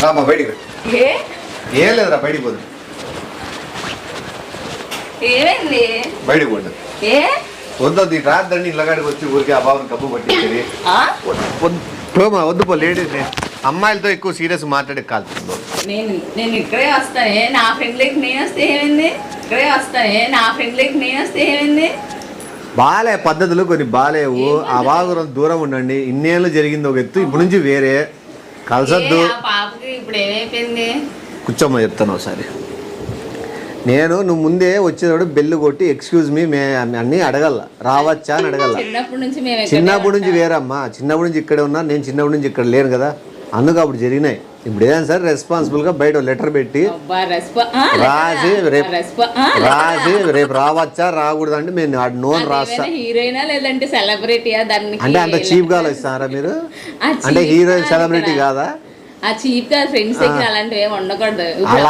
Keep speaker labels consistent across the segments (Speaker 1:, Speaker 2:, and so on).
Speaker 1: రామ్మా బయటికి ఏం లేదురా బయటికి పోదు
Speaker 2: ఏమైంది
Speaker 1: బయటికి పోండి వద్దు రాద్దండి ఇళ్ళగాడికి వచ్చి ఊరికి ఆ బాబుని కప్పు పట్టించేది వద్దు పో లేడీస్ అమ్మాయిలతో ఎక్కువ సీరియస్ మాట్లాడే కాదు
Speaker 2: నేను ఇక్కడే వస్తానే నా ఫ్రెండ్ లైక్ నేను వస్తే ఏమైంది ఇక్కడే వస్తానే నా ఫ్రెండ్ లైక్ నేను వస్తే ఏమైంది
Speaker 1: బాలే పద్ధతులు కొన్ని బాలేవు ఆ బాగు దూరం ఉండండి ఇన్నేళ్ళు జరిగింది ఒక ఎత్తు ఇప్పుడు నుంచి వేరే కలసద్దు
Speaker 2: పాపకి ఇప్పుడు ఏమైపోయింది
Speaker 1: కూర్చోమ్మ చెప్తాను ఒకసారి నువ్వు ముందే వచ్చేటప్పుడు బెల్లు కొట్టి ఎక్స్క్యూజ్ మీ అన్నీ అడగల రావచ్చా అని అడగల చిన్నప్పటి నుంచి వేరమ్మా చిన్నప్పటి నుంచి ఇక్కడే ఉన్నా నేను చిన్నప్పటి నుంచి ఇక్కడ లేను కదా అందుకు అప్పుడు జరిగినాయి ఇప్పుడు ఏదైనా సరే రెస్పాన్సిబుల్ గా బయట లెటర్ పెట్టి రాసి రేపు రావచ్చా రాకూడదు అంటే మేము నోన్ రాస్తా
Speaker 2: హీరోయినా లేదంటే సెలబ్రిటీయా దాన్ని
Speaker 1: అంటే అంత చీప్ గా ఇస్తారా మీరు అంటే హీరోయిన్ సెలబ్రిటీ కాదా
Speaker 2: ఆ చీప్ గా ఫ్రెండ్స్ దగ్గర అలాంటివి ఏమి ఉండకూడదు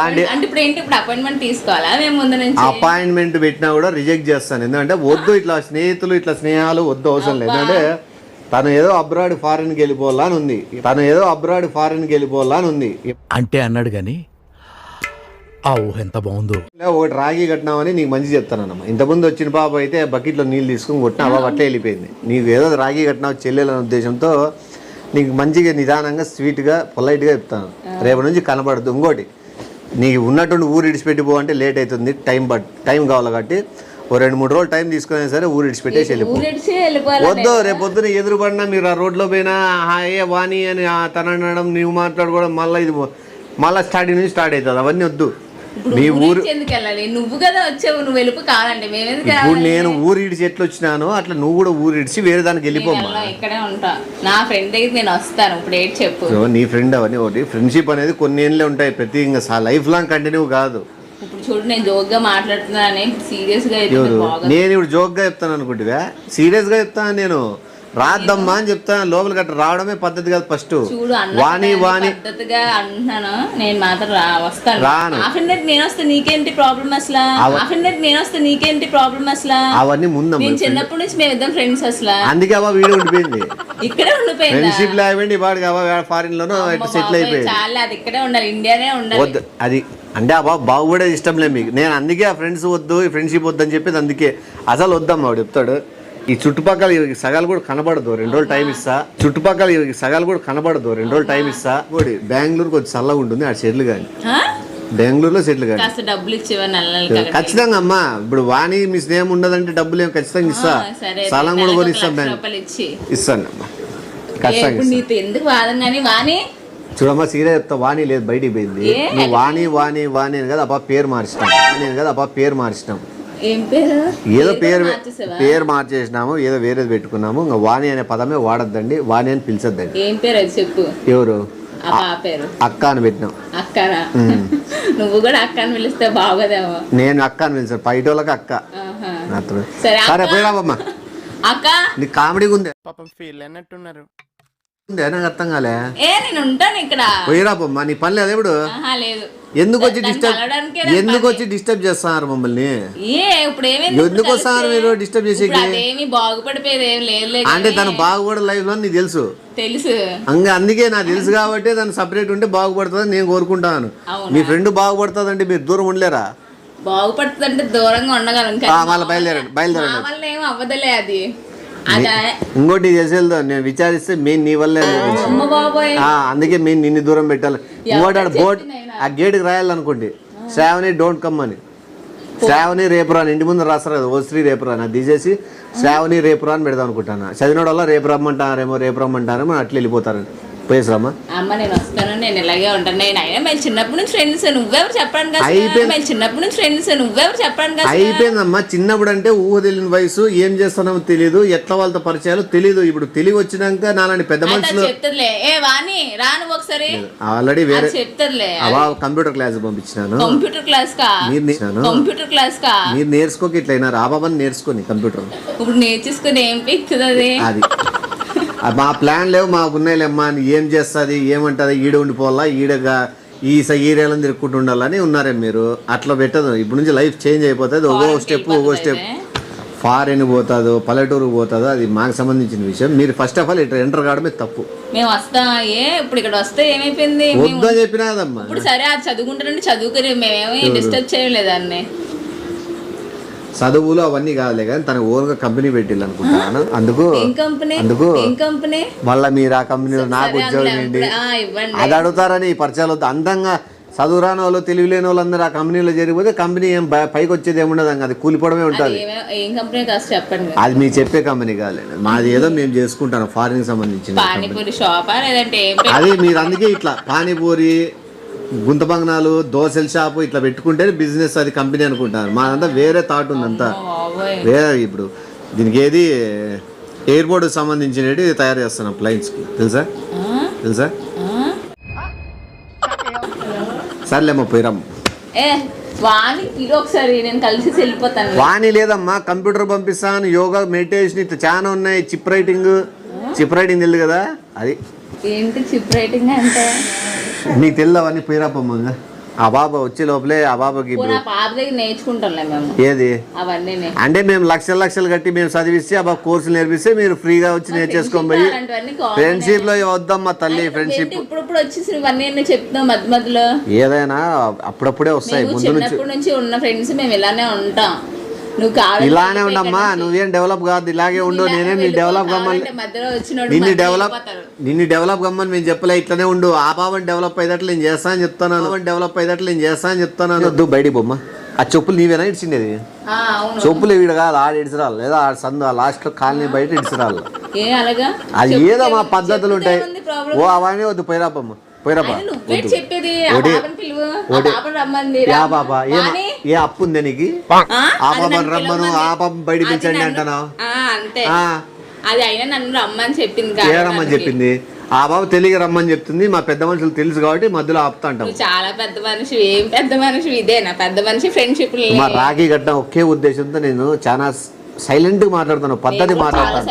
Speaker 2: అంటే ఇప్పుడు ఏంటి ఇప్పుడు అపాయింట్మెంట్ తీసుకోవాలా మేము ముందు నుంచి
Speaker 1: అపాయింట్మెంట్ పెట్టినా కూడా రిజెక్ట్ చేస్తాను ఎందుకంటే వద్దు ఇట్లా స్నేహితులు ఇట్లా స్నేహాలు వద్దు అవసరం లేదు ఎందుకంటే తను ఏదో అబ్రాడ్ ఫారెన్కి వెళ్ళిపోవాలని ఉంది
Speaker 3: అంటే అన్నాడు కానీ ఆ ఊహ ఎంత బాగుందో
Speaker 1: ఒకటి రాగి కట్టినామని నీకు మంచి చెప్తానమ్మా ఇంతకుముందు వచ్చిన పాప అయితే బకెట్లో నీళ్ళు తీసుకుని కొట్టినా అవ్వ అట్లే వెళ్ళిపోయింది నీకు ఏదో రాగి కట్టినావు చెల్లెలనే ఉద్దేశంతో నీకు మంచిగా నిదానంగా స్వీట్గా పొలైట్గా చెప్తాను రేపు నుంచి కనబడద్దు ఇంకోటి నీకు ఉన్నటువంటి ఊరు ఇడిచిపెట్టిపో అంటే లేట్ అవుతుంది టైం కావాలి కాబట్టి ఓ 2-3 రోజులు టైం తీసుకునే సరే ఊరు ఇడిచిపెట్టేసి వెళ్ళిపో వద్దు రేపు పొద్దున ఎదురుపడినా మీరు ఆ రోడ్లో పోయినా ఏ వాణి అని తన అనడం నువ్వు మాట్లాడుకోవడం మళ్ళీ స్టార్టింగ్ నుంచి స్టార్ట్ అవుతుంది అవన్నీ వద్దు మీ ఊరు
Speaker 2: నువ్వు కదా వచ్చావు నువ్వు వెళ్ళిపో కావాలంటే
Speaker 1: ఇప్పుడు నేను ఊరు ఇడిచి ఎట్లా వచ్చినాను అట్లా నువ్వు కూడా ఊరు ఇడిచి వేరే దానికి వెళ్ళిపోమ్మా
Speaker 2: ఇక్కడే ఉంటా నా ఫ్రెండ్ దగ్గర నేను వస్తాను ఇప్పుడు ఏంటి చెప్పు
Speaker 1: నీ ఫ్రెండ్ అవన్నీ ఒకటి ఫ్రెండ్షిప్ అనేది కొన్ని ఏళ్ళే ఉంటాయి ప్రతి ఇంకా లైఫ్ లాంగ్ కంటిన్యూ కాదు
Speaker 2: ఇప్పుడు చూడు నేను జోక్ గా మాట్లాడుతున్నాను సీరియస్ గా
Speaker 1: నేను ఇప్పుడు జోక్ గా చెప్తాను అనుకుంటువా సీరియస్ గా చెప్తాను నేను రాద్దమ్మా అని చెప్తాను లోపలికి అట్లా రావడమే పద్ధతి కాదు ఫస్ట్ వాణి
Speaker 2: పద్ధతిగా అంటున్నాను నేను మాత్రం వస్తాను
Speaker 1: రాను
Speaker 2: నేను వస్తే నీకేంటి ప్రాబ్లం అసలు
Speaker 1: అవన్నీ ముందు
Speaker 2: నేను చిన్నప్పటి నుంచి మేము ఇద్దరం ఫ్రెండ్స్ అసలు
Speaker 1: అందుకే అవ్వ వీడియో ఉండిపోయింది
Speaker 2: ఇక్కడే ఉండిపోయింది
Speaker 1: ఫ్రెండ్షిప్ లేవండి వాడికి ఫారిన్ లోనో సెటిల్ అయిపోయింది
Speaker 2: చాలా అది ఇక్కడే ఉండాలి ఇండియానే ఉండాలి
Speaker 1: వద్దు అది అంటే ఆ బాబు కూడా ఇష్టం లేదు మీకు నేను అందుకే ఆ ఫ్రెండ్స్ వద్దు ఈ ఫ్రెండ్షిప్ వద్దు అని చెప్పేది అందుకే అసలు వద్దమ్మా వాడు చెప్తాడు ఈ చుట్టుపక్కల సగాలు కూడా కనబడదు 2 రోజులు టైం ఇస్తా కూడా బెంగళూరుకి వచ్చి చల్లగా ఉంటుంది ఆ సెటిల్ కానీ బెంగళూరులో సెటిల్ కానీ ఖచ్చితంగా అమ్మా ఇప్పుడు వాణి మీ స్నేహం ఉండదంటే డబ్బులు ఏమి ఖచ్చితంగా ఇస్తా స్థలం కూడా కొని ఇస్తాను అమ్మా
Speaker 2: ఖచ్చితంగా
Speaker 1: చూడమ్మా సీరియస్ చెప్తా వాణి లేదు బయటికి పోయింది నువ్వు వాణి అని కదా అబ్బా పేరు మార్చినాం ఏదో పేరు మార్చేసినాము ఏదో వేరేది పెట్టుకున్నాము ఇంకా వాణి అనే పదమే వాడద్దండి వాణి అని పిలిచొద్దండి
Speaker 2: ఏం పేరు అది చెప్పు
Speaker 1: ఎవరు అక్క అని పెట్టినాం
Speaker 2: అక్కనా నువ్వు కూడా అక్క అని పిలిస్తే బాగోదేమో
Speaker 1: నేను అక్క అని పిలిచాను బయటోళ్ళకి అక్క సరే పోయిరాబమ్మా
Speaker 2: అక్క
Speaker 1: నీ కామెడీగా ఉంది
Speaker 3: పాపం ఫీల్ అన్నట్టున్నారు
Speaker 1: నాకు అర్థం కాలే
Speaker 2: నేను ఉంటాను ఇక్కడ
Speaker 1: పోయిరాపమ్మా నీ పని లేదు ఇప్పుడు ఎందుకు వచ్చి డిస్టర్బ్ చేస్తున్నారు మమ్మల్ని ఎందుకు వస్తున్నారు మీరు డిస్టర్బ్ చేసేకి అంటే తను బాగుపడే లైఫ్ లో నీకు తెలుసు అందుకే నాకు తెలుసు కాబట్టి తను సపరేట్ ఉంటే బాగుపడుతుంది నేను కోరుకుంటాను మీ ఫ్రెండ్ బాగుపడుతుంది అంటే మీరు దూరం ఉండలేరా
Speaker 2: బాగుపడుతుందంటే దూరంగా ఉండగలం
Speaker 1: మళ్ళీ బయలుదేరండి
Speaker 2: ఏం అవ్వదలే అది
Speaker 1: ఇంకోటి చేసేదా నేను విచారిస్తే మెయిన్ నీ వల్లే అందుకే మెయిన్ నిన్ను దూరం పెట్టాలి ఇంకోటి బోర్డ్ ఆ గేటుకి రాయాలనుకోండి శ్రావణి డోంట్ కమ్ అని శ్రావణి రేపురా అని ఇంటి ముందు రాస్తారు కదా ఓ శ్రీ రేపురా అని తీసేసి శ్రావణి రేపురా అని పెడదాం అనుకుంటాను చదివిన వల్ల రేపు రమ్మంటారేమో అట్లా వెళ్ళిపోతారని పోయేసరామా
Speaker 2: అమ్మ నేను వస్తాను నేను ఇలాగే ఉంటాను నేను అయినా మేము చిన్నప్పటి నుంచి ఫ్రెండ్స్ నువ్వెవరు చెప్పండి
Speaker 1: అయిపోయిందమ్మా చిన్నప్పుడు అంటే ఊహ తెలియని వయసు ఏం చేస్తున్నామో తెలియదు ఎట్లా వాళ్ళతో పరిచయాలు తెలియదు ఇప్పుడు తెలివి వచ్చినాక నాలాంటి పెద్ద మనుషులు ఆల్రెడీ వేరే కంప్యూటర్ క్లాస్ పంపించినాను మీరు నేర్చుకోక ఇట్లా అయినారు ఆ బాబాని నేర్చుకోని కంప్యూటర్
Speaker 2: ఇప్పుడు నేర్చుకుని ఏం పిక్తుంది
Speaker 1: అది మా ప్లాన్ లేవు మాకు ఉన్నాయిలేమ్మా ఏం చేస్తుంది ఏమంటుంది ఈడ ఉండిపోవాలా ఈడగా ఈ ఏరియాలో తిరుక్కుంటూ ఉండాలని ఉన్నారే మీరు అట్లా పెట్టదు ఇప్పుడు నుంచి లైఫ్ చేంజ్ అయిపోతుంది ఒక్కో స్టెప్ ఫారెన్ పోతుందో పల్లెటూరు పోతుందో అది మాకు సంబంధించిన విషయం. మీరు ఫస్ట్ ఆఫ్ ఆల్ ఇట్లా ఎంటర్ కావడమే తప్పు.
Speaker 2: మేము వస్తాం ఇప్పుడు ఇక్కడ వస్తే ఏమైపోయింది
Speaker 1: వద్దు అని చెప్పినా కదమ్మా.
Speaker 2: ఇప్పుడు సరే అది చదువుకుంటానంటే చదువుకుని మేమేమి డిస్టర్బ్ చేయలేదు అన్ని.
Speaker 1: చదువులు అవన్నీ కాదులే కానీ తన ఓన్గా కంపెనీ పెట్టిల్లు అనుకుంటాను. అందుకు మళ్ళీ మీరు ఆ కంపెనీలో నాకు ఉద్యోగం ఏంటి అది అడుగుతారని పరిచయాలు వద్దు. అందంగా చదువు రాని వాళ్ళు తెలివి లేని వాళ్ళందరూ ఆ కంపెనీలో జరిగిపోతే కంపెనీ ఏం పైకి వచ్చేది ఏముండదు, అది కూలిపోవడమే ఉంటుంది. అది మీకు చెప్పే కంపెనీ కాదులేండి, మాది ఏదో మేము చేసుకుంటాను ఫారిన్ సంబంధించిన అది. మీరు అందుకే ఇట్లా పానీపూరి గుంత బంగనాలు దోశల షాపు ఇట్లా పెట్టుకుంటే బిజినెస్ అది కంపెనీ అనుకుంటారు. మాదంతా వేరే థాట్ ఉందంతా వేరే. ఇప్పుడు దీనికి ఏది ఎయిర్పోర్ట్ సంబంధించినవి తయారు చేస్తున్నాం ఫ్లైట్స్కి, తెలుసా సర్లేమ్మా పోయిరామ్మ. వాణి లేదమ్మా, కంప్యూటర్ పంపిస్తాను, యోగా మెడిటేషన్ ఇట్లా చాలా ఉన్నాయి. చిప్ రైటింగ్ తెలియదు కదా అది
Speaker 2: ఏంటి చిప్ రైటింగ్ అంటే
Speaker 1: నీకు తెలియదు అవన్నీ పోయిరాపమ్మ. ఆ బాబా వచ్చే లోపలే ఆ బాబాకి ఏది అంటే మేము లక్షలు కట్టి మేము చదివిస్తే ఆ బాబు కోర్సులు నేర్పిస్తే మీరు ఫ్రీగా వచ్చి నేర్చేసుకొని పోయి ఫ్రెండ్షిప్ లో వద్దమ్మా తల్లి. ఫ్రెండ్షిప్ ఏదైనా అప్పుడప్పుడే వస్తాయి. ముందు
Speaker 2: నుంచి ఉన్న ఫ్రెండ్స్ మేము ఇలానే ఉంటాం.
Speaker 1: ఇలానే ఉండమ్మా, నువ్వేం డెవలప్ కాదు, ఇలాగే ఉండు. నేనేం నీ డెవలప్ కమ్మని నిన్ను డెవలప్ కమ్మని మేము చెప్పలే, ఇట్లనే ఉండు. ఆ బాబాని డెవలప్ అయ్యేటట్లు నేను చేస్తాను చెప్తాను. వద్దు బయటికి బొమ్మ. ఆ చెప్పులు నీవేనా ఇడిచిండేది? చెప్పులు వీడు కాదు, ఆడ ఇడిచిరాలి లేదా ఆడ సందు లాస్ట్ లో కాలనీ బయట ఇడిచిరాలి. అది ఏదో మా పద్ధతులు ఉంటాయి. ఓ అవన్నీ వద్దు పోయిరాపమ్మ. ఏ అప్పు ఉందే నీకు? ఆ పాపని రమ్మను, ఆ పాప బయట పిలిచండి అంటానా? ఏ రమ్మని చెప్పింది? ఆ బాబు తెలియక రమ్మని చెప్తుంది. మా పెద్ద మనుషులు తెలుసు కాబట్టి మధ్యలో ఆపుతా అంటాం.
Speaker 2: చాలా పెద్ద మనిషి. ఏం పెద్ద మనిషి? ఇదేనా పెద్ద మనిషి? ఫ్రెండ్షిప్
Speaker 1: మా రాఖీ కట్టడం ఒకే ఉద్దేశంతో నేను చాలా సైలెంట్ గా మాట్లాడుతాను, పద్ధతి మాట్లాడతాను.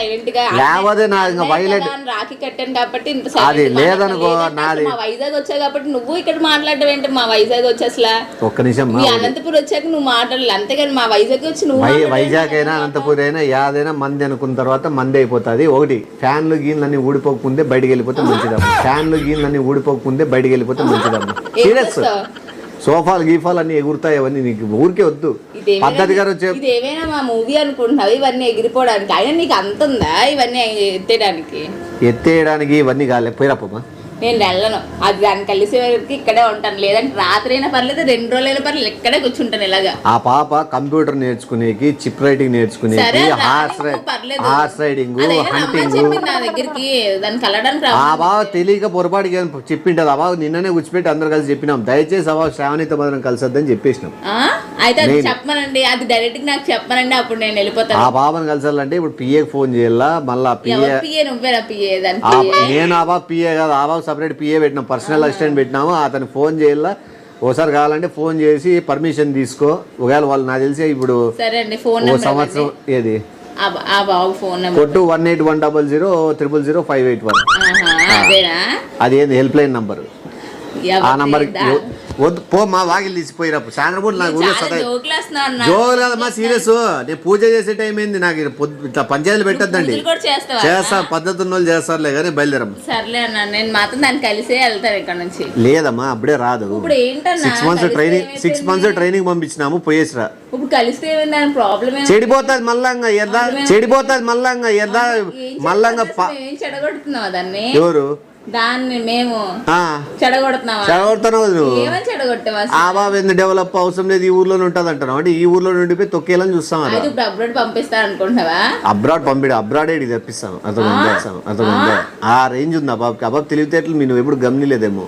Speaker 1: లేకపోతే నా ఇంకా వైలెంట్
Speaker 2: రాఖీ కట్టాను కాబట్టి
Speaker 1: అది లేదనుకో. నాది
Speaker 2: వైజాగ్ వచ్చా కాబట్టి నువ్వు ఇక్కడ మాట్లాడటం ఏంటి? మా వైజాగ్ వచ్చి అసలు
Speaker 1: ఒక్క నిమిషం
Speaker 2: అనంతపురం వచ్చాక నువ్వు మాట్లాడాలి, అంతేగాని మా వైజాగ్ వచ్చి నువ్వు
Speaker 1: వైజాగ్ అయినా అనంతపురం అయినా యాదైనా మంది అనుకున్న తర్వాత మంది అయిపోతుంది. ఒకటి ఫ్యాన్లు గీన్లన్నీ ఊడిపోకముందే బయటికి వెళ్ళిపోతే మంచిదమ్మా. సీరియస్ సోఫాలు గీఫాలు అన్ని ఎగురుతాయి, అవన్నీ నీకు ఊరికే వద్దు. పద్ధతి గారు
Speaker 2: ఇదేమైనా మా మూవీ అనుకుంటున్నావు ఇవన్నీ ఎగిరిపోవడానికి? అయినా నీకు అంత ఉందా ఇవన్నీ
Speaker 1: ఎత్తేయడానికి? ఇవన్నీ కాలే పోయిరాపమ్మా.
Speaker 2: నేను వెళ్ళను, అది దాన్ని కలిసే వరకు ఇక్కడే ఉంటాను. లేదంటే రాత్రి అయినా పర్లేదు, 2 రోజులైనా పర్లేదు, ఇక్కడే కూర్చుంటాను ఇలాగా.
Speaker 1: ఆ పాప కంప్యూటర్ నేర్చుకునేకి, చిప్ రైటింగ్ నేర్చుకునేకి, హార్స్ రైడింగ్, హంటింగ్
Speaker 2: నా దగ్గరికి దాన్ని కలవడానికి
Speaker 1: ఆ బావ తెలియక పొరపాటుగా చెప్పింటది. ఆ బావ నిన్ననే కూర్చిపెట్టి అందరు కలిసి చెప్పినాం, దయచేసి ఆ బావ శ్రావణితో మాత్రం కలిసొద్దని చెప్పేసినాం.
Speaker 2: అయితే అది చెప్పమనండి, అది డైరెక్ట్ గా నాకు చెప్పమనండి, అప్పుడు నేను వెళ్ళిపోతాను.
Speaker 1: ఆ బాబాని కలిసాలంటే ఇప్పుడు పిఏకి ఫోన్ చేయాలా? మళ్ళా నేను ఆ బాబు పిఏ కాదు, ఆ బాబు సపరేట్ పిఏ పెట్టినాం, పర్సనల్ అసిస్టెంట్ పెట్టినాము. అతను ఫోన్ చేయాలా, ఓసారి కావాలంటే ఫోన్ చేసి పర్మిషన్ తీసుకో. ఒకవేళ వాళ్ళు నాకు తెలిసి ఇప్పుడు సంవత్సరం ఏది కొట్టు 18100000581 అది ఏంది హెల్ప్ లైన్ నంబర్. ఆ నంబర్ వద్దు పో, మా వాకిలు తీసిపోయినప్పుడు సాయంత్రం నాకు జోగులేదమ్మా. సీరియస్, నేను పూజ చేసే టైం ఏంది? నాకు ఇట్లా పంచాయతీలు పెట్టద్దండి. చేస్తా, పద్ధతి ఉన్న వాళ్ళు చేస్తారులే కానీ బయలుదేరమ్మా. లేదమ్మా అప్పుడే రాదు. 6 months ట్రైనింగ్ పంపించినాము, పోయేసిరా. చెడిపోతుంది మళ్ళంగా ఎవరు
Speaker 2: దాన్ని మేము
Speaker 1: ఆ బాబు ఎందుకు డెవలప్ అవసరం లేదు, ఈ ఊర్లోనే ఉంటది అంటున్నావు. అంటే ఈ ఊర్లో నుండి తొక్కేయాలని చూస్తాం. అబ్రాడ్ ఏడికి తెప్పిస్తాను, అతను ఆ రేంజ్ ఉంది ఆ బాబుకి. ఆ బాబు తెలివితేటలు మీరు ఎప్పుడు గమనిలేదేమో.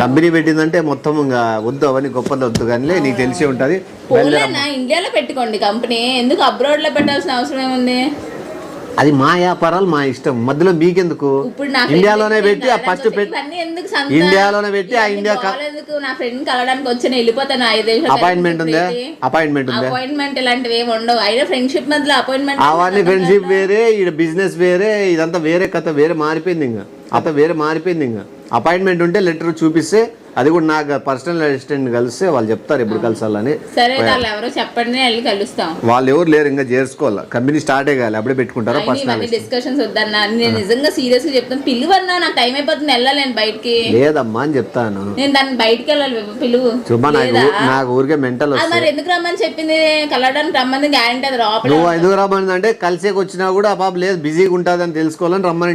Speaker 1: కంపెనీ పెట్టిందంటే మొత్తం ఇంకా వద్దు, అవన్నీ గొప్పది వద్దు కానీ నీకు తెలిసి ఉంటది.
Speaker 2: ఇండియాలో పెట్టుకోండి కంపెనీ, ఎందుకు అబ్రాడ్ లో పెట్టాల్సిన అవసరం ఏముంది?
Speaker 1: అది మా వ్యాపారాలు, మా ఇష్టం. మధ్యలో మీకెందుకు? ఇండియాలోనే పెట్టి ఫస్ట్ ఇండియాలోనే పెట్టి ఆ ఇండియా అపాయింట్మెంట్ ఉందా?
Speaker 2: అపాయింట్మెంట్ ఇలాంటివి ఏమి ఉండవు. అయినా ఫ్రెండ్షిప్ మధ్యలో అపాయింట్మెంట్
Speaker 1: అవన్నీ ఫ్రెండ్షిప్ వేరే, ఈ బిజినెస్ వేరే, ఇదంతా వేరే కథ, వేరే మారిపోయింది. ఇంకా అత వేరే మారిపోయింది. ఇంకా అపాయింట్మెంట్ ఉంటే లెటర్ చూపిస్తే అది కూడా నాకు పర్సనల్ అసిస్టెంట్ కలిస్తే వాళ్ళు చెప్తారు ఎప్పుడు కలిసాలని.
Speaker 2: సరే వాళ్ళు ఎవరో చెప్పండి వెళ్ళి కలుస్తాం.
Speaker 1: వాళ్ళు ఎవరు లేరు, ఇంకా చేసుకోవాలి, కంపెనీ స్టార్టే కావాలి, అప్పుడే పెట్టుకుంటారా పర్సనల్
Speaker 2: డిస్కషన్స్ వద్దన్నా. నేను నిజంగా సీరియస్ గా చెప్తాను, పిలువన్నా నాకు టైం అయిపోతుంది, వెళ్ళాలి నేను బయటికి.
Speaker 1: లేదమ్మా అని చెప్తాను,
Speaker 2: నేను దాన్ని బయటికి వెళ్ళాలి, పిలువు.
Speaker 1: సుమా నాకు ఊరికే మెంటల్
Speaker 2: అది మరి ఎందుకు రమ్మని చెప్పింది, కలవడానికి రమ్మని గ్యారంటీ అది లోపల.
Speaker 1: నువ్వు ఎందుకు రమ్మని అంటే కలిసేకి వచ్చినా కూడా ఆ పాప లేదు బిజీగా ఉంటుందని తెలుసుకోవాలని రమ్మని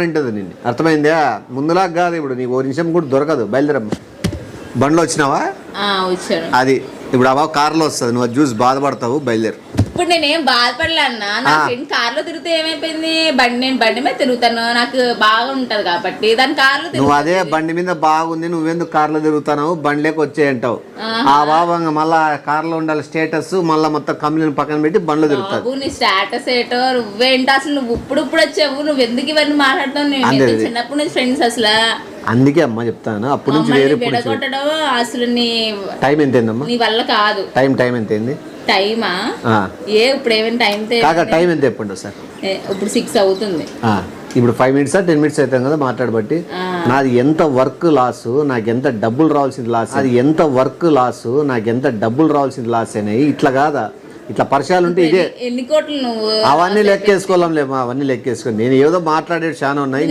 Speaker 1: ఉంటుంది నిన్ను, అర్థమైందా? ముందులా కాదు, ఇప్పుడు నీకు ఓ నిమిషం కూడా దొరకదు, బయలుదేరమ్మ. బండ్లో వచ్చినావా?
Speaker 2: వచ్చాను.
Speaker 1: అది ఇప్పుడు ఆ బాబు కార్లో వస్తుంది, నువ్వు అది చూసి బాధపడతావు, బయలుదేరు.
Speaker 2: ఇప్పుడు నేనేం బాధపడలే అన్న, నా ఫ్రెండ్ కార్లో తిరిగితే ఏమైపోయింది, నేను బండి మీద తిరుగుతాను, నాకు బాగా ఉంటది కాబట్టి దాని కార్లో.
Speaker 1: నువ్వు అదే బండి మీద బాగుంది, నువ్వెందుకు కార్లో తిరుగుతావు, బండిలోకి వచ్చేయంటావు. ఆ బాబు మళ్ళా కార్లో ఉండాలి స్టేటస్, మళ్ళీ మొత్తం కంపెనీని పక్కన పెట్టి బండ్లో తిరుగుతావు.
Speaker 2: నీ స్టేటస్ ఏటో, నువ్వేంటో అసలు, నువ్వు ఇప్పుడు వచ్చావు, నువ్వు ఎందుకు ఇవన్నీ మాట్లాడతావు? చిన్నప్పటి నుంచి ఫ్రెండ్స్ అసలు.
Speaker 1: అందుకే అమ్మ చెప్తాను, అప్పటి నుంచి వేరే
Speaker 2: విడగొట్టడం అసలు నీ
Speaker 1: టైం ఎంత అయిందమ్మా?
Speaker 2: నీ వల్ల కాదు.
Speaker 1: టైం ఎంత అయింది?
Speaker 2: టైమా ఇప్పుడు ఏమైనా
Speaker 1: టైం ఎంత చెప్పండి సార్?
Speaker 2: ఇప్పుడు 6 అవుతుంది.
Speaker 1: ఇప్పుడు 5 minutes 10 minutes అవుతాం కదా మాట్లాడబట్టి. నాది ఎంత వర్క్ లాస్, నాకు ఎంత డబ్బులు రావాల్సింది లాస్, అది ఎంత వర్క్ లాస్, నాకు ఎంత డబ్బులు రావాల్సింది లాస్ అయినాయి. ఇట్లా కాదా, ఇట్లా పరిచయాలు ఉంటే ఇదే.
Speaker 2: ఎన్ని కోట్లు నువ్వు
Speaker 1: అవన్నీ లెక్కేసుకోలేమా, అవన్నీ లెక్కేసుకో. నేను ఏదో మాట్లాడేది చాలా ఉన్నాయి,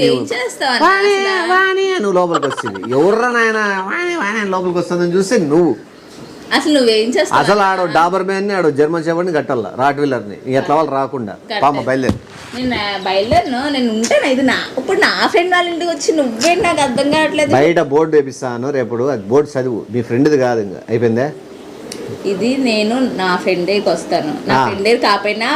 Speaker 1: నువ్వు లోపలికి వచ్చింది ఎవర్రా నాయన లోపలికి వస్తుందని చూస్తే నువ్వు
Speaker 2: అసలు నువ్వేం చేస్తావు?
Speaker 1: అసలు ఆడో డాబర్ మ్యాన్ ని, ఆడో జర్మన్ షెపర్డ్ ని కట్టాల, రాట్ వీలర్ ని, ఎట్లా వాళ్ళు రాకుండా పామ బయలుదేరు.
Speaker 2: నేను బయలుదేరను, నేను ఉంటాను. ఇది ఇప్పుడు నా ఫ్రెండ్ వాళ్ళ ఇంటికి వచ్చి నువ్వేంటి నాకు అర్థం కావట్లేదు.
Speaker 1: బయట బోర్డు వేపిస్తాను రేపు, అది బోర్డు చదువు, మీ ఫ్రెండ్ది కాదు, ఇంకా అయిపోయిందా?
Speaker 2: ఇది నేను నా ఫ్రెండ్ దగ్గరికి వస్తాను, నా ఫ్రెండ్ దగ్గర కాకపోయినా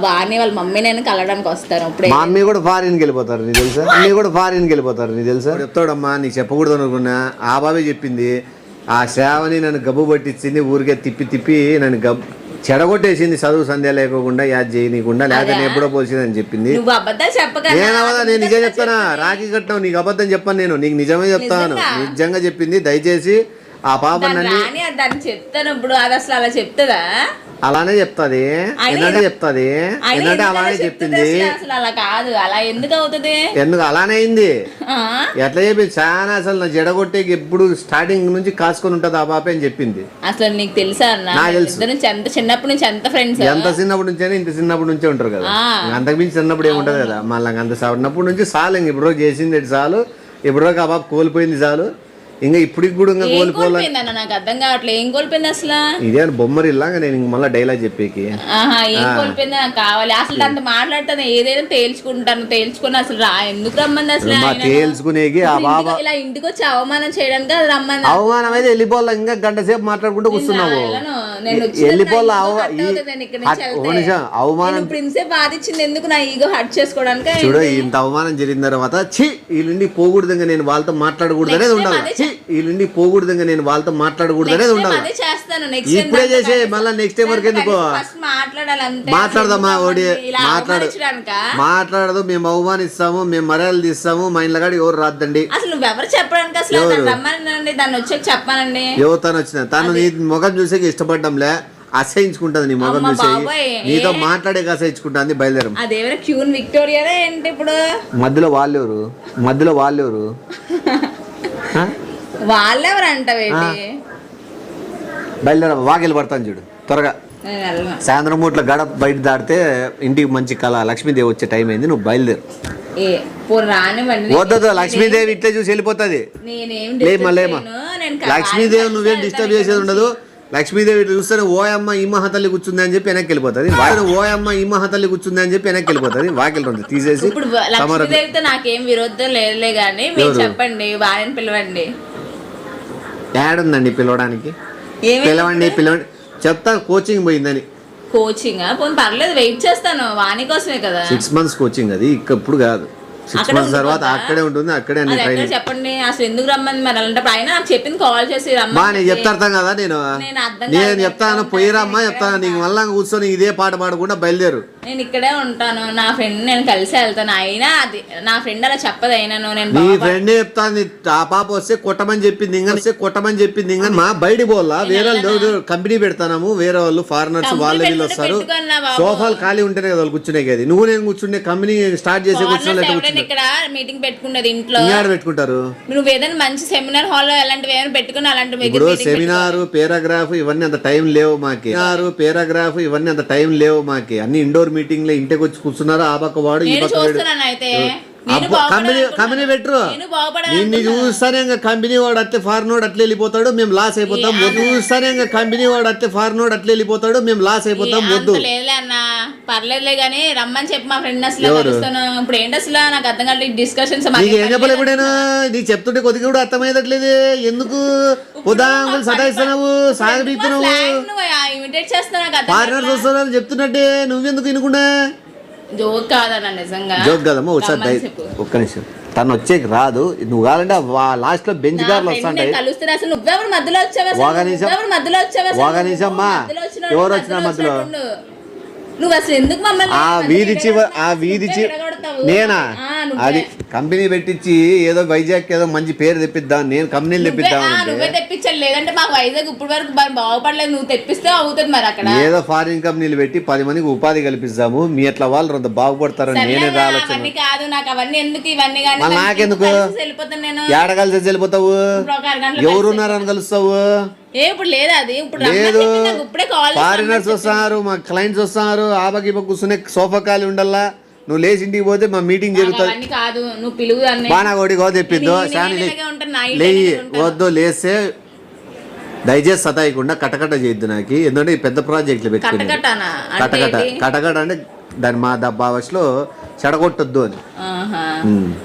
Speaker 2: వాణి వాళ్ళ మమ్మీ నేను కలవడానికి వస్తాను. ఇప్పుడు
Speaker 1: మా మమ్మీ కూడా ఫారిన్కి వెళ్ళిపోతారు నీకు తెలుసా, మమ్మీ కూడా ఫారిన్కి వెళ్ళిపోతారు నీకు తెలుసా. చెప్తాడమ్మా, నీకు చెప్పకూడదు అనుకున్నా, ఆ బాబే చెప్పింది. ఆ శ్రావణి నన్ను గబ్బు పట్టించింది, ఊరికే తిప్పి నన్ను చెడగొట్టేసింది, చదువు సంధ్య లేకోకుండా యాద్ చేయనీయకుండా, లేకపోతే నేను ఎప్పుడో పోల్చిందని చెప్పింది. నేను నిజం చెప్తానా, రాఖీ కట్టినావు, నీకు అబద్ధం చెప్పాను, నేను నీకు నిజమే చెప్తాను, నిజంగా చెప్పింది. దయచేసి ఆ పాప
Speaker 2: దాన్ని చెప్తాను. ఇప్పుడు అది అసలు అలా చెప్తుందా?
Speaker 1: అలానే చెప్తాది, ఏంటంటే చెప్తాది, ఏంటంటే అలానే చెప్పింది.
Speaker 2: అసలు అలా కాదు, అలా ఎందుకు అవుతుంది?
Speaker 1: ఎందుకు అలానే అయింది, ఎట్లా చెప్పింది చాలా, అసలు నా జడగొట్టేకి ఎప్పుడు స్టార్టింగ్ నుంచి కాసుకొని ఉంటది ఆ పాప అని చెప్పింది.
Speaker 2: అసలు నీకు తెలుసా అన్న, ఎంత చిన్నప్పటి నుంచి ఎంత ఫ్రెండ్స్,
Speaker 1: ఎంత చిన్నప్పటి నుంచే ఇంత చిన్నప్పటి నుంచే ఉంటారు కదా, అంతకు మించి చిన్నప్పుడు ఏముంటది కదా. మళ్ళీ అంత చిన్నప్పటి నుంచి చాలు, ఇంక ఇప్పుడు చేసింది చాలు, ఇప్పుడు ఆ పాప కోల్పోయింది చాలు, ఇంకా ఇప్పటికి కూడా ఇంకా కోల్పోవాలి.
Speaker 2: నాకు అర్థం కావట్లేదు, ఏం కోల్పోయింది అసలు?
Speaker 1: ఇదే బొమ్మరిల్లాగా నేను మళ్ళీ డైలాగ్ చెప్పేకి
Speaker 2: ఏం కోల్పోయింది నాకు కావాలి. అసలు అంత మాట్లాడుతాను, ఏదైనా తేల్చుకుని అసలు ఎందుకు రమ్మంది అసలు?
Speaker 1: తేల్చుకునేకి ఆ బాబా
Speaker 2: ఇలా ఇంటికి వచ్చి అవమానం చేయడానికి రమ్మంది.
Speaker 1: అవమానం అయితే వెళ్ళిపోవాలి, ఇంకా గంట సేపు మాట్లాడుకుంటూ కూర్చున్నావు, వెళ్ళిపోవాలా? అవమానం
Speaker 2: ఇప్పుడు ఇంతసేపు బాధించింది ఎందుకు, నా ఈగో హర్ట్ చేసుకోవడానికి.
Speaker 1: చూడు, ఇంత అవమానం జరిగిన తర్వాత ఛీ వీళ్ళుండి పోకూడదు, నేను వాళ్ళతో మాట్లాడకూడదు అనేది ఉండాలి. వీళ్ళుండి పోకూడదు, నేను వాళ్ళతో మాట్లాడకూడదు అనేది ఉండాలి. ఇప్పుడే చేసే మళ్ళీ నెక్స్ట్ టైం వరకు ఎందుకో మాట్లాడదామా, ఓడి మాట్లాడదు. మేము అవమానిస్తాము, మేము మర్యాదలు తీస్తాము, మా ఇంట్లో కాడ ఎవరు రాద్దండి.
Speaker 2: అసలు నువ్వెవరు చెప్పడానికి, అసలు రమ్మనండి, దాన్ని వచ్చాక చెప్పానండి.
Speaker 1: ఎవరు వచ్చిన తను నీ ముఖం చూసే ఇష్టపడ్డంలే, అసహించుకుంటది నీ ముఖం చూసే, నీతో మాట్లాడే అసహించుకుంటుంది. బయలుదేరం.
Speaker 2: అదేమైనా క్యూన్ విక్టోరియా ఏంటి ఇప్పుడు?
Speaker 1: మధ్యలో వాళ్ళెవరు
Speaker 2: వాళ్ళెవరు అంటావేంటి?
Speaker 1: బయలుదేరా, వాకిలు పడతాను చూడు త్వరగా. సాయంత్రం మూట్ల గడప బయట దాటితే ఇంటికి మంచి కళ, లక్ష్మీదేవి వచ్చే టైం అయింది, నువ్వు బయలుదేరు. వద్దు, లక్ష్మీదేవి ఇట్లే చూసి వెళ్ళిపోతుంది. లక్ష్మీదేవి నువ్వేం డిస్టర్బ్ చేసేది ఉండదు. లక్ష్మీదేవి ఇట్లా చూస్తే ఓయమ్మ ఈ మహాతల్లి కూర్చుంది అని చెప్పి వెనక్కి వెళ్ళిపోతుంది, ఓయమ్మ ఈ మహాతల్లి కూర్చుంది అని చెప్పి వెనక్కి వెళ్ళిపోతుంది. వాకిలు రెండు తీసేసి.
Speaker 2: ఇప్పుడు లక్ష్మీదేవితో నాకేం విరోధం లేదులే కానీ మీరు చెప్పండి, వారిని పిలవండి.
Speaker 1: ఏడుందండి పిలవడానికి? పిలవండి చెప్తా, కోచింగ్ పోయిందని.
Speaker 2: కోచింగ్ పర్లేదు, వెయిట్ చేస్తాను, వాణి కోసమే కదా.
Speaker 1: 6 months కోచింగ్, అది ఇప్పుడు కాదు, 6 months తర్వాత అక్కడే ఉంటుంది, అక్కడే అన్ని ట్రైనింగ్.
Speaker 2: చెప్పండి అసలు ఎందుకు రమ్మంది మరి అలాంటప్పుడు? ఆయన నాకు చెప్పింది కాల్ చేసి
Speaker 1: రమ్మని. నేను చెప్తా అర్థం కదా, నేను చెప్తాను పోయిరమ్మా చెప్తాను, నీకు మళ్ళా కూర్చొని ఇదే పాట పాడకుండా బయలుదేరు.
Speaker 2: నేను ఇక్కడే ఉంటాను, నా ఫ్రెండ్ నేను కలిసి వెళ్తాను. అయినా అది నా ఫ్రెండ్ అలా చెప్పదు. అయినాను నేను
Speaker 1: నీ ఫ్రెండ్ చెప్తాను ఆ పాప వస్తే కొట్టమని చెప్పింది ఇంకా మా బయట పోలా వేరే వాళ్ళు కంపెనీ పెడతాము, వేరే వాళ్ళు ఫారినర్స్ వాళ్ళు వీళ్ళు వస్తారు, సోఫాలు ఖాళీ ఉంటేనే కదా వాళ్ళు కూర్చునే కదా. నువ్వు నేను కూర్చుంటే కంపెనీ స్టార్ట్ చేసే కూర్చున్నా
Speaker 2: ఇక్కడ మీటింగ్ పెట్టుకున్నది ఇంట్లో
Speaker 1: పెట్టుకుంటారు.
Speaker 2: నువ్వు ఏదైనా మంచి సెమినార్ హాల్ అలాంటివి ఏమైనా పెట్టుకుని అలాంటి
Speaker 1: ఇప్పుడు సెమినార్ పేరాగ్రాఫ్ ఇవన్నీ అంత టైం లేవు మాకి. పేరాగ్రాఫ్ ఇవన్నీ అంత టైం లేవు మాకి. అన్ని ఇండోర్ మీటింగ్ లో ఇంటికి వచ్చి కూర్చున్నారు. ఆ పక్క వాడు ఈ పక్క కంపెనీ పెట్టరు. నిన్ను చూస్తానే ఇంకా కంపెనీ వాడు అట్లే ఫారెన్ వాడు అట్లా వెళ్ళిపోతాడు, మేము లాస్ అయిపోతాం. చూస్తానే ఇంకా కంపెనీ వాడు అట్లే ఫారెన్ వాడు అట్లా వెళ్ళిపోతాడు, మేము లాస్ అయిపోతాం. వద్దు
Speaker 2: లేదులే అన్న, పర్లేదులే గానీ రమ్మని చెప్పి మా ఫ్రెండ్ అసలు కలుస్తాను. ఇప్పుడు ఏంటి అసలు నాకు అర్థం కాలేదు డిస్కషన్స్.
Speaker 1: ఏం చెప్పలే ఇప్పుడేనా నీకు చెప్తుంటే కొద్దిగా కూడా అర్థమయ్యేటట్లేదు. ఎందుకు ఉదాహరణలు సతాయిస్తున్నావు, సాగబీస్తున్నావు,
Speaker 2: ఇమిటేట్ చేస్తున్నా.
Speaker 1: ఫారినర్స్ వస్తున్నారు చెప్తున్నట్టే నువ్వెందుకు వినకుండా.
Speaker 2: జోక్ కాదన్న, నిజంగా
Speaker 1: జోక్ కదమ్మా. ఒకసారి ఒక్క నిమిషం, తను వచ్చేకి రాదు. నువ్వు కావాలంటే లాస్ట్ లో బెంచ్ కార్లు వస్తాంటాయి. ఒక నిమిషం మా ఎవరు వచ్చిన మధ్యలో
Speaker 2: నువ్వు అసలు ఎందుకు మమ్మల్ని
Speaker 1: ఆ వీధి నేనా అది కంపెనీ పెట్టించి ఏదో వైజాగ్ ఏదో మంచి పేరు తెప్పిద్దాం, నేను కంపెనీలు తెప్పిద్దాం.
Speaker 2: నువ్వే తెప్పించాలి, లేదంటే మాకు వైజాగ్ ఇప్పుడు వరకు బాగుపడలేదు. నువ్వు తెప్పిస్తే అవుతుంది మరి అక్కడ.
Speaker 1: ఏదో ఫారిన్ కంపెనీలు పెట్టి 10 మందికి ఉపాధి కల్పిస్తాము, మీ అట్లా వాళ్ళు అంత బాగుపడతారని నేనే
Speaker 2: అవన్నీ కాదు నాకు అవన్నీ ఎందుకు ఇవన్నీ కానీ
Speaker 1: నాకెందుకు
Speaker 2: వెళ్ళిపోతాను నేను.
Speaker 1: ఏడ కలిసి వెళ్ళిపోతావు, ఎవరున్నారని కలుస్తావు.
Speaker 2: ఇప్పుడు లేదా అది ఇప్పుడు
Speaker 1: లేదు
Speaker 2: ఇప్పుడే కాల్
Speaker 1: ఫారినర్స్ వస్తున్నారు, మా క్లయింట్స్ వస్తున్నారు, ఆ పక్క ఈ పక్క కూర్చునే సోఫా ఖాళీ ఉండల్లా. నువ్వు లేచి ఇంటికి పోతే మా మీటింగ్ జరుగుతుంది.
Speaker 2: కాదు నువ్వు పిలువు
Speaker 1: బాగా ఒకటి గో తెప్పిద్దు లేయి వద్దు. లేస్తే దయచేసి సతాయికుండా కటకట చేయొద్దు నాకు. ఎందుకంటే ఈ పెద్ద ప్రాజెక్టులు పెట్టుకుని కటకట అంటే దాని మా భాషలో చెడగొట్టొద్దు అని.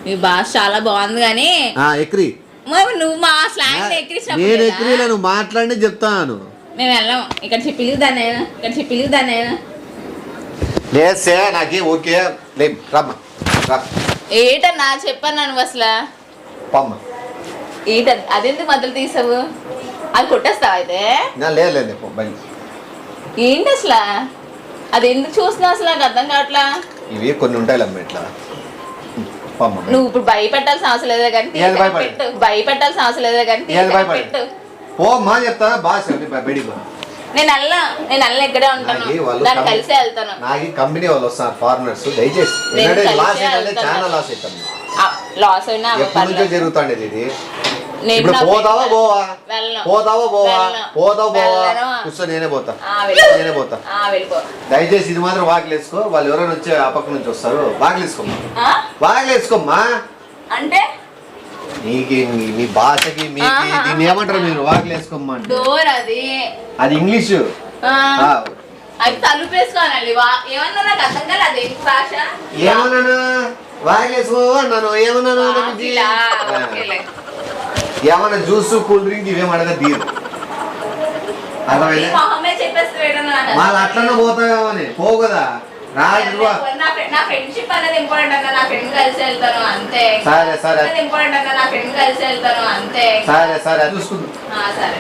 Speaker 2: మీ భాష చాలా బాగుంది కానీ
Speaker 1: ఎక్రి
Speaker 2: నువ్వు మా స్లాంగ్ ఎక్కిరిచినప్పుడు
Speaker 1: నేను ఎక్రిలా నువ్వు మాట్లాడి చెప్తాను.
Speaker 2: మేము వెళ్ళాం ఇక్కడ పిలుగుదానే
Speaker 1: లేస్తే నాకు ఓకే రమ్మ
Speaker 2: ఏటన్నా చెప్పన్నా నువ్వు అసలు ఏట అదెందుకు మధ్యలో తీసావు, అది కొట్టేస్తావు అయితే.
Speaker 1: లేదు
Speaker 2: ఏంటి అసలు అది ఎందుకు చూస్తున్నావు అసలు నాకు అర్థం కావట్లా.
Speaker 1: ఇవి కొన్ని ఉంటాయి అమ్మ ఇట్లా.
Speaker 2: నువ్వు ఇప్పుడు భయపెట్టాల్సిన అవసరం లేదా కానీ భయపెట్టాల్సిన అవసరం లేదా కానీ
Speaker 1: చెప్తా బాగా
Speaker 2: నేను అల్ల ఇక్కడే ఉంటాను, దాన్ని కలిసి వెళ్తాను.
Speaker 1: నాకు కంపెనీ వాళ్ళు వస్తారు ఫారినర్స్, దయచేసి చాలా లాస్ అవుతాను.
Speaker 2: లాస్ అయినా
Speaker 1: జరుగుతాండేది ఇది. పోతావా కూర్చో, నేనే పోతా. దయచేసి ఇది మాత్రం వాకిలేసుకో. వాళ్ళు ఎవరైనా వచ్చే ఆ పక్క నుంచి వస్తారు, వాకిలేసుకోమ్మా.
Speaker 2: అంటే
Speaker 1: నీకు మీ భాషకి మీకు దీన్ని ఏమంటారు మీరు? వాకిలేసుకోమ్మా అది ఇంగ్లీష్.
Speaker 2: అది తలుపేసుకోవాలి. ఏమన్నా నాకు అర్థం కాదు అది భాష.
Speaker 1: ఏమన్నాను వాకిలేసుకో అన్నాను. ఏమన్నాను ఏమన్నా జ్యూస్ కూల్ డ్రింక్ ఇవేం అడగ తీరు. వాళ్ళు అట్లనే పోతావేమని పోవు కదా.
Speaker 2: నా ఫ్రెండ్షిప్ అనేది ఇంపార్టెంట్ అన్న, నా ఫ్రెండ్ కలిసి వెళ్తాను అంతే.
Speaker 1: సరే
Speaker 2: ఇంపార్టెంట్ అన్న, నా ఫ్రెండ్ కలిసి వెళ్తాను అంతే.
Speaker 1: సరే చూసుకుందాం.
Speaker 2: సరే